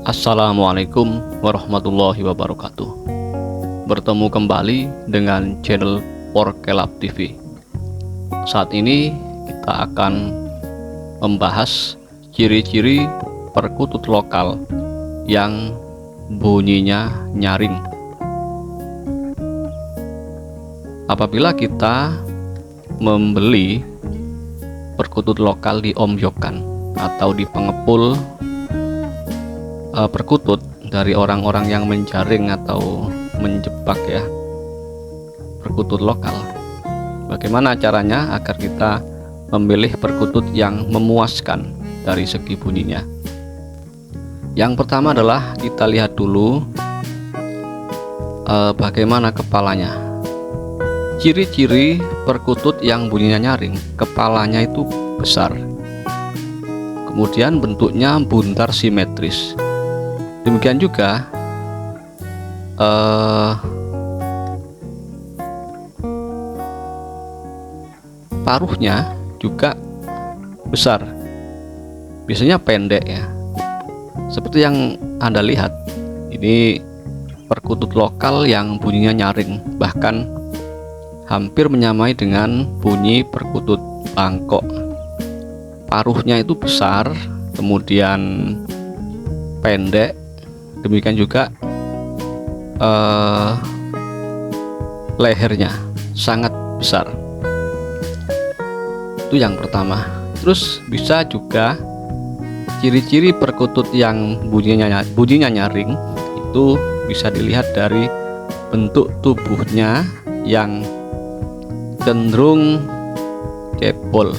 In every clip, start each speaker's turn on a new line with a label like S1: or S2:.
S1: Assalamualaikum warahmatullahi wabarakatuh. Bertemu kembali dengan channel Porkelab TV. Saat ini kita akan membahas ciri-ciri perkutut lokal yang bunyinya nyaring. Apabila kita membeli perkutut lokal di Omyokan atau di pengepul perkutut dari orang-orang yang menjaring atau menjebak ya perkutut lokal, bagaimana caranya agar kita memilih perkutut yang memuaskan dari segi bunyinya? Yang pertama adalah kita lihat dulu bagaimana kepalanya. Ciri-ciri perkutut yang bunyinya nyaring, kepalanya itu besar, kemudian bentuknya bundar simetris. Demikian juga paruhnya juga besar, biasanya pendek ya. Seperti yang Anda lihat, ini perkutut lokal yang bunyinya nyaring, bahkan hampir menyamai dengan bunyi perkutut Bangkok. Paruhnya itu besar, kemudian pendek. Demikian juga lehernya sangat besar. Itu yang pertama. Terus bisa juga ciri-ciri perkutut yang bunyinya nyaring itu bisa dilihat dari bentuk tubuhnya yang cenderung cebol.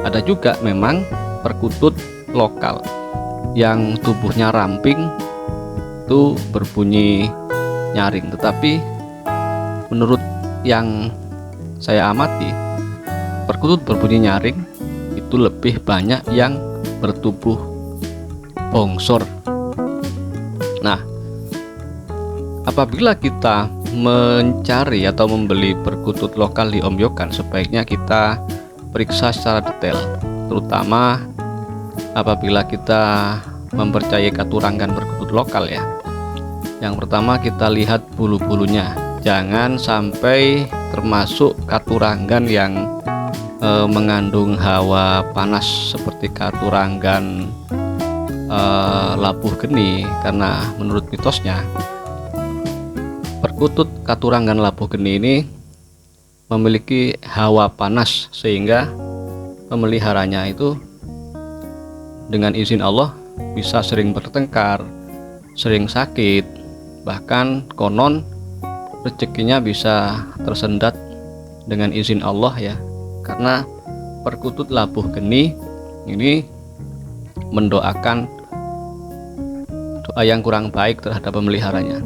S1: Ada juga memang perkutut lokal yang tubuhnya ramping itu berbunyi nyaring, tetapi menurut yang saya amati, perkutut berbunyi nyaring itu lebih banyak yang bertubuh bongsor. Nah, apabila kita mencari atau membeli perkutut lokal di Omyokan, sebaiknya kita periksa secara detail, terutama apabila kita mempercayai katurangan perkutut lokal ya. Yang pertama kita lihat bulu-bulunya, jangan sampai termasuk katurangan yang mengandung hawa panas seperti katurangan labuh geni, karena menurut mitosnya perkutut katurangan labuh geni ini memiliki hawa panas sehingga pemeliharanya itu dengan izin Allah bisa sering bertengkar, sering sakit, bahkan konon rezekinya bisa tersendat dengan izin Allah ya, karena perkutut labuh geni ini mendoakan doa yang kurang baik terhadap pemeliharanya.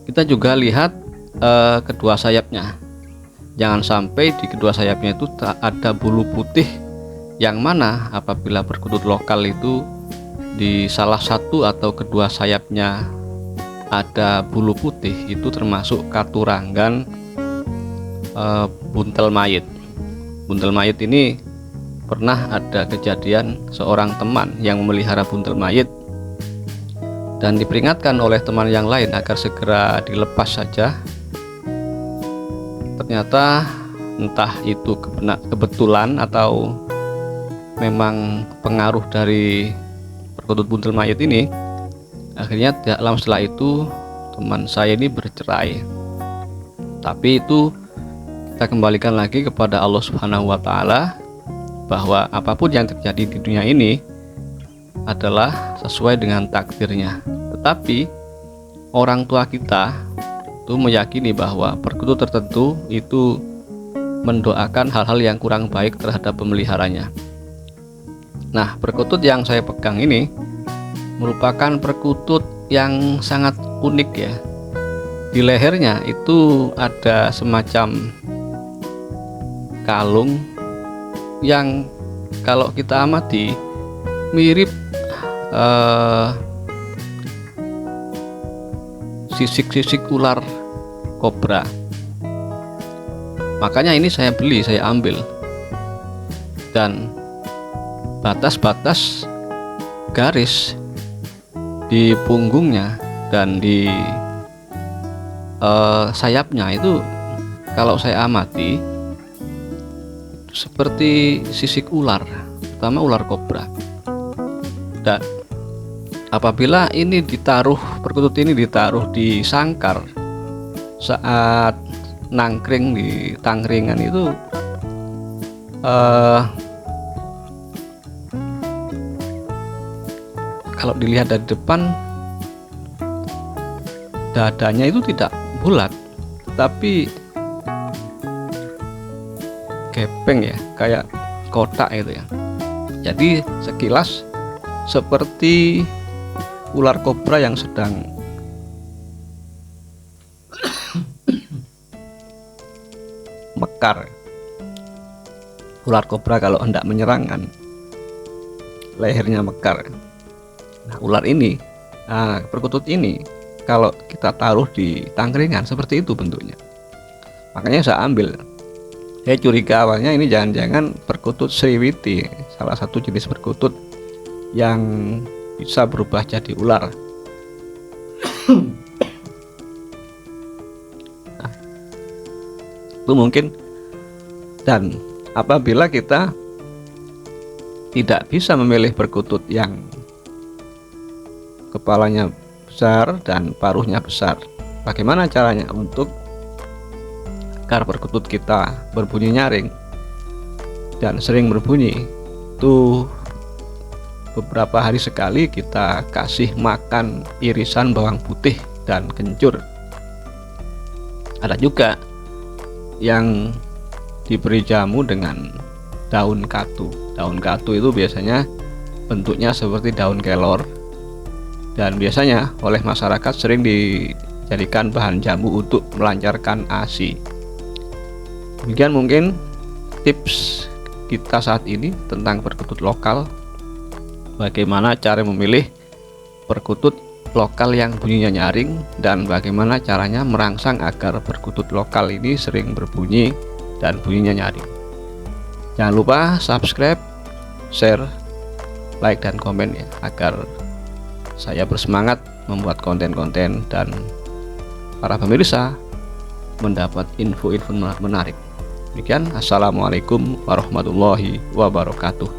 S1: Kita juga lihat kedua sayapnya, jangan sampai di kedua sayapnya itu tak ada bulu putih, yang mana apabila perkutut lokal itu di salah satu atau kedua sayapnya ada bulu putih, itu termasuk katurangan buntel mayit. Buntel mayit ini pernah ada kejadian seorang teman yang memelihara buntel mayit dan diperingatkan oleh teman yang lain agar segera dilepas saja. Ternyata entah itu kebetulan atau memang pengaruh dari perkutut buntel mayit ini, akhirnya tidak lama setelah itu teman saya ini bercerai. Tapi itu kita kembalikan lagi kepada Allah Subhanahu wa Ta'ala, bahwa apapun yang terjadi di dunia ini adalah sesuai dengan takdirnya. Tetapi orang tua kita itu meyakini bahwa perkutut tertentu itu mendoakan hal-hal yang kurang baik terhadap pemeliharanya. Nah, perkutut yang saya pegang ini merupakan perkutut yang sangat unik ya. Di lehernya itu ada semacam kalung yang kalau kita amati mirip sisik-sisik ular kobra. Makanya ini saya beli, saya ambil, dan batas-batas garis di punggungnya dan di sayapnya itu kalau saya amati seperti sisik ular, terutama ular kobra. Dan apabila ini ditaruh, perkutut ini ditaruh di sangkar saat nangkring di tangkringan itu, kalau dilihat dari depan, dadanya itu tidak bulat tetapi gepeng ya, kayak kotak itu ya. Jadi sekilas seperti ular kobra yang sedang mekar. Ular kobra kalau hendak menyerang kan lehernya mekar. Nah, ular ini, perkutut ini kalau kita taruh di tangkringan seperti itu bentuknya. Makanya saya ambil. Saya curiga awalnya ini jangan-jangan perkutut Sriwiti, salah satu jenis perkutut yang bisa berubah jadi ular. Nah, itu mungkin. Dan apabila kita tidak bisa memilih perkutut yang kepalanya besar dan paruhnya besar, bagaimana caranya untuk agar perkutut kita berbunyi nyaring dan sering berbunyi? Itu beberapa hari sekali kita kasih makan irisan bawang putih dan kencur. Ada juga yang diberi jamu dengan daun katu. Daun katu itu biasanya bentuknya seperti daun kelor dan biasanya oleh masyarakat sering dijadikan bahan jamu untuk melancarkan ASI. Demikian mungkin tips kita saat ini tentang perkutut lokal. Bagaimana cara memilih perkutut lokal yang bunyinya nyaring dan bagaimana caranya merangsang agar perkutut lokal ini sering berbunyi dan bunyinya nyaring. Jangan lupa subscribe, share, like dan komen ya, agar saya bersemangat membuat konten-konten dan para pemirsa mendapat info-info menarik. Demikian, assalamualaikum warahmatullahi wabarakatuh.